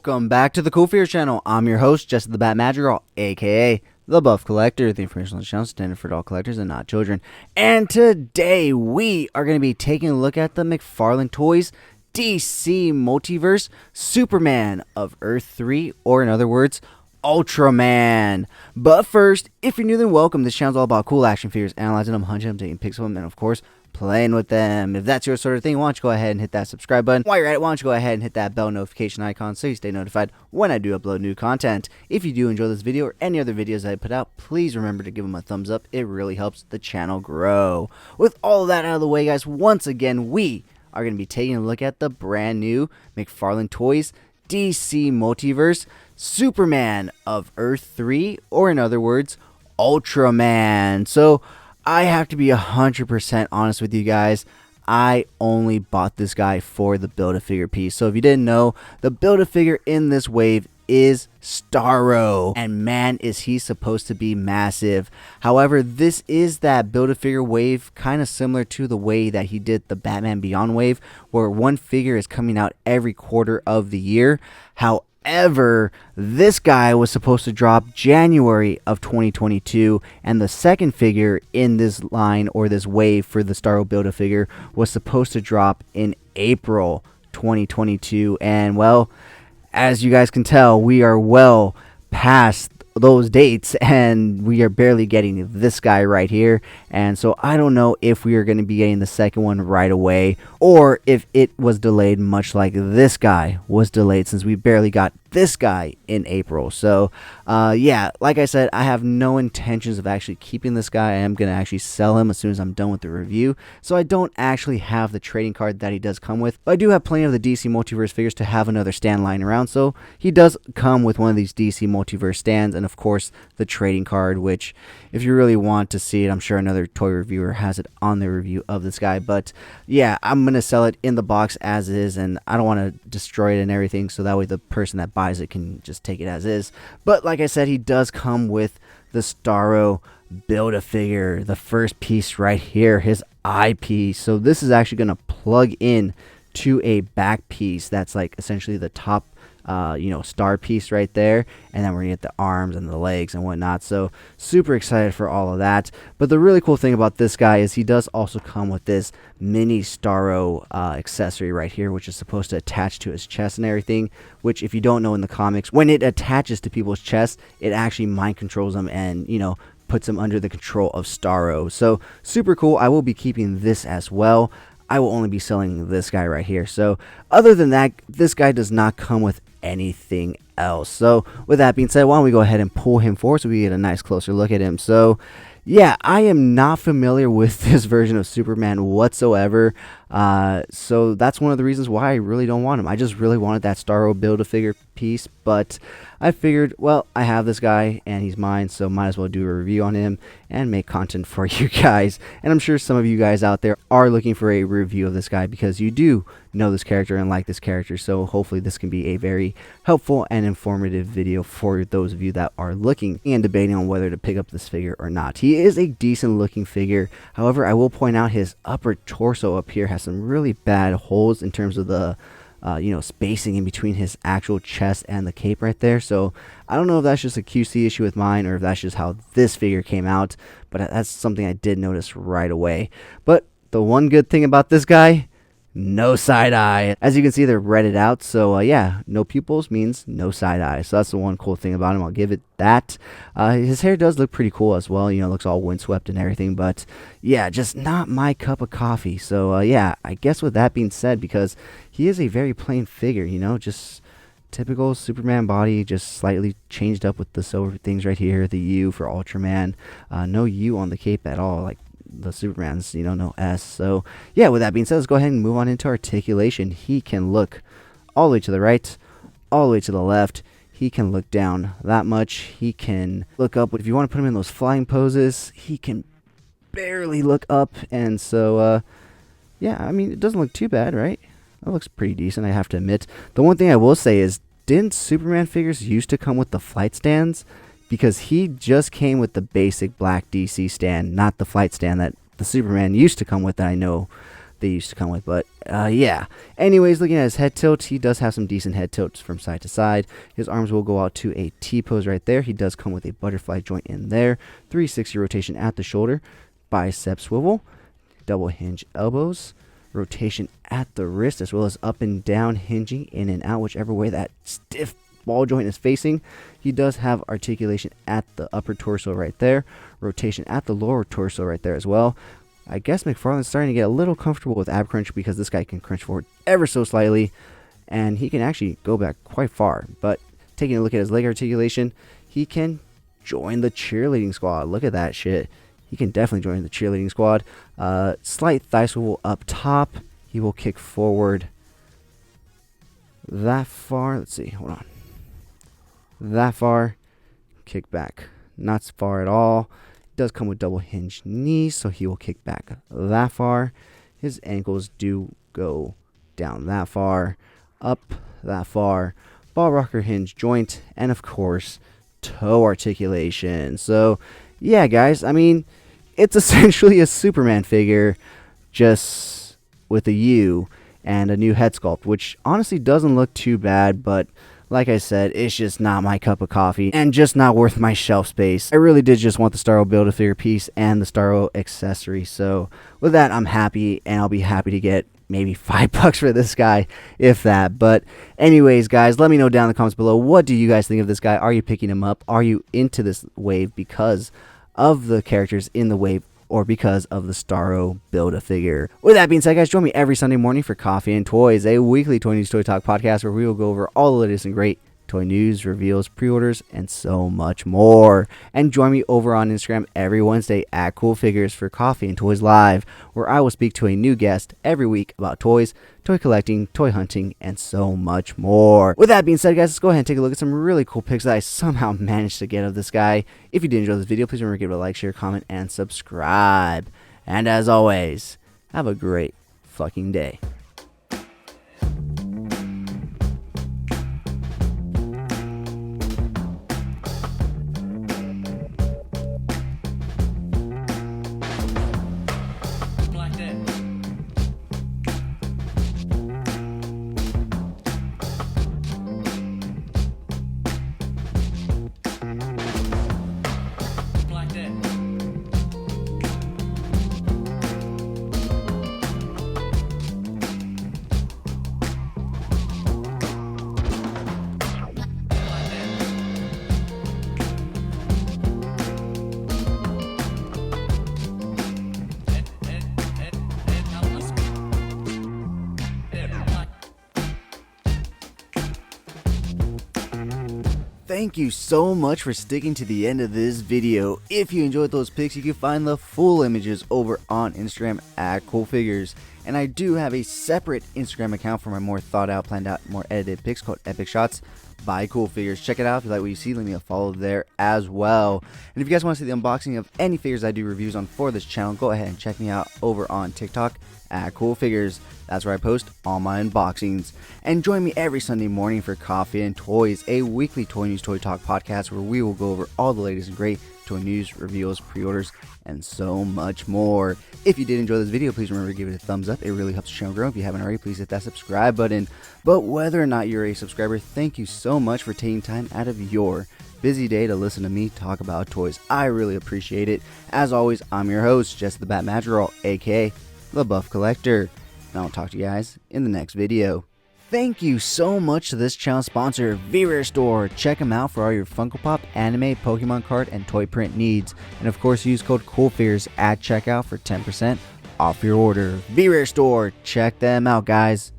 Welcome back to the CoolFigurez channel. I'm your host, Jesse the Bat Madrigal, aka the Buff Collector. The information on the channel is intended for all collectors and not children. And today we are going to be taking a look at the McFarlane Toys DC Multiverse Superman of Earth 3, or in other words, Ultraman. But first, if you're new, then welcome. This channel is all about cool action figures, analyzing them, hunching them, taking pics of them, and of course, playing with them. If that's your sort of thing, why don't you go ahead and hit that subscribe button. While you're at it, why don't you go ahead and hit that bell notification icon so you stay notified when I do upload new content. If you do enjoy this video or any other videos that I put out, please remember to give them a thumbs up. It really helps the channel grow. With all of that out of the way, guys, once again, we are going to be taking a look at the brand new McFarlane Toys DC Multiverse Superman of Earth 3, or in other words, Ultraman. So I have to be 100% honest with you guys. I only bought this guy for the Build-A-Figure piece. So if you didn't know, the Build-A-Figure in this wave is Staro, and man, is he supposed to be massive. However, this is that Build-A-Figure wave, kind of similar to the way that he did the Batman Beyond wave, where one figure is coming out every quarter of the year. However, this guy was supposed to drop January of 2022, and the second figure in this line, or this wave for the Staro Build-A-Figure, was supposed to drop in April 2022. And well, as you guys can tell, we are well past those dates, and we are barely getting this guy right here. And so I don't know if we are going to be getting the second one right away, or if it was delayed much like this guy was delayed, since we barely got this guy in April. So yeah, like I said, I have no intentions of actually keeping this guy. I am going to actually sell him as soon as I'm done with the review. So I don't actually have the trading card that he does come with, but I do have plenty of the DC Multiverse figures to have another stand lying around. So he does come with one of these DC Multiverse stands, and of course the trading card, which if you really want to see it, I'm sure another toy reviewer has it on their review of this guy. But yeah, I'm going to sell it in the box as is, and I don't want to destroy it and everything, so that way the person that buys it can just take it as is. But like I said, he does come with the Staro Build-A-Figure, the first piece right here, his eyepiece. So this is actually going to plug in to a back piece that's like essentially the top star piece right there, and then we're gonna get the arms and the legs and whatnot. So super excited for all of that. But the really cool thing about this guy is he does also come with this mini Staro accessory right here, which is supposed to attach to his chest and everything, which if you don't know, in the comics, when it attaches to people's chest, it actually mind controls them and puts them under the control of Staro. So super cool. I will be keeping this as well. I will only be selling this guy right here. So other than that, this guy does not come with anything else. So with that being said, why don't we go ahead and pull him forward so we get a nice closer look at him. So yeah, I am not familiar with this version of Superman whatsoever. So that's one of the reasons why I really don't want him. I just really wanted that Staro Build-A-Figure piece, but I figured, well, I have this guy and he's mine, so might as well do a review on him and make content for you guys. And I'm sure some of you guys out there are looking for a review of this guy because you do know this character and like this character. So hopefully this can be a very helpful and informative video for those of you that are looking and debating on whether to pick up this figure or not. He is a decent looking figure. However, I will point out his upper torso up here has some really bad holes in terms of the spacing in between his actual chest and the cape right there. So I don't know if that's just a QC issue with mine or if that's just how this figure came out, but that's something I did notice right away. But the one good thing about this guy, no side eye. As you can see, they're redded out. So yeah, no pupils means no side eye. So that's the one cool thing about him. I'll give it that. His hair does look pretty cool as well. Looks all windswept and everything. But yeah, just not my cup of coffee. So yeah, I guess with that being said, because he is a very plain figure, just typical Superman body, just slightly changed up with the silver things right here. The U for Ultraman. No U on the cape at all, like the Superman's, no S. So yeah, with that being said, let's go ahead and move on into articulation. He can look all the way to the right, all the way to the left. He can look down that much. He can look up. If you want to put him in those flying poses, he can barely look up. And so yeah, I mean, it doesn't look too bad, right? That looks pretty decent, I have to admit. The one thing I will say is, didn't Superman figures used to come with the flight stands? Because he just came with the basic black DC stand, not the flight stand that the Superman used to come with, that I know they used to come with. But Yeah. Anyways, looking at his head tilt, he does have some decent head tilts from side to side. His arms will go out to a T-pose right there. He does come with a butterfly joint in there. 360 rotation at the shoulder. Bicep swivel. Double hinge elbows. Rotation at the wrist, as well as up and down hinging in and out, whichever way that stiff ball joint is facing. He does have articulation at the upper torso right there. Rotation at the lower torso right there as well. I guess McFarlane's starting to get a little comfortable with ab crunch because this guy can crunch forward ever so slightly, and he can actually go back quite far. But taking a look at his leg articulation, he can join the cheerleading squad. Look at that shit. He can definitely join the cheerleading squad. Slight thigh swivel up top. He will kick forward that far. Let's see. Hold on. That far. Kick back. Not far at all. Does come with double hinge knees, so he will kick back that far. His ankles do go down that far, up that far, ball rocker hinge joint, and of course, toe articulation. So, yeah, guys, I mean, it's essentially a Superman figure, just with a U and a new head sculpt, which honestly doesn't look too bad, but like I said, it's just not my cup of coffee and just not worth my shelf space. I really did just want the Staro Build-A-Figure piece and the Staro accessory. So with that, I'm happy, and I'll be happy to get maybe $5 for this guy, if that. But anyways, guys, let me know down in the comments below, what do you guys think of this guy? Are you picking him up? Are you into this wave because of the characters in the wave, or because of the Staro Build-A-Figure? With that being said, guys, join me every Sunday morning for Coffee and Toys, a weekly Toy News Toy Talk podcast where we will go over all the latest and great toy news, reveals, pre-orders, and so much more. And join me over on Instagram every Wednesday at CoolFigurez for Coffee and Toys Live, where I will speak to a new guest every week about toys, toy collecting, toy hunting, and so much more. With that being said, guys, let's go ahead and take a look at some really cool pics that I somehow managed to get of this guy. If you did enjoy this video, please remember to give it a like, share, comment, and subscribe. And as always, have a great fucking day. Thank you so much for sticking to the end of this video. If you enjoyed those pics, you can find the full images over on Instagram at CoolFigurez. And I do have a separate Instagram account for my more thought out, planned out, more edited pics called Epic Shots by CoolFigurez. Check it out if you like what you see. Leave me a follow there as well. And if you guys want to see the unboxing of any figures I do reviews on for this channel, go ahead and check me out over on TikTok at CoolFigurez. That's where I post all my unboxings. And join me every Sunday morning for Coffee and Toys, a weekly Toy News Toy Talk podcast where we will go over all the latest and great toy news, reveals, pre-orders, and so much more. If you did enjoy this video, please remember to give it a thumbs up. It really helps the channel grow. If you haven't already, please hit that subscribe button. But whether or not you're a subscriber, thank you so much for taking time out of your busy day to listen to me talk about toys. I really appreciate it. As always, I'm your host, Jess the Bat Madrigal, aka the Buff Collector. And I'll talk to you guys in the next video. Thank you so much to this channel sponsor, VRare Store. Check them out for all your Funko Pop, anime, Pokemon card, and toy print needs. And of course, use code CoolFigurez at checkout for 10% off your order. VRare Store. Check them out, guys.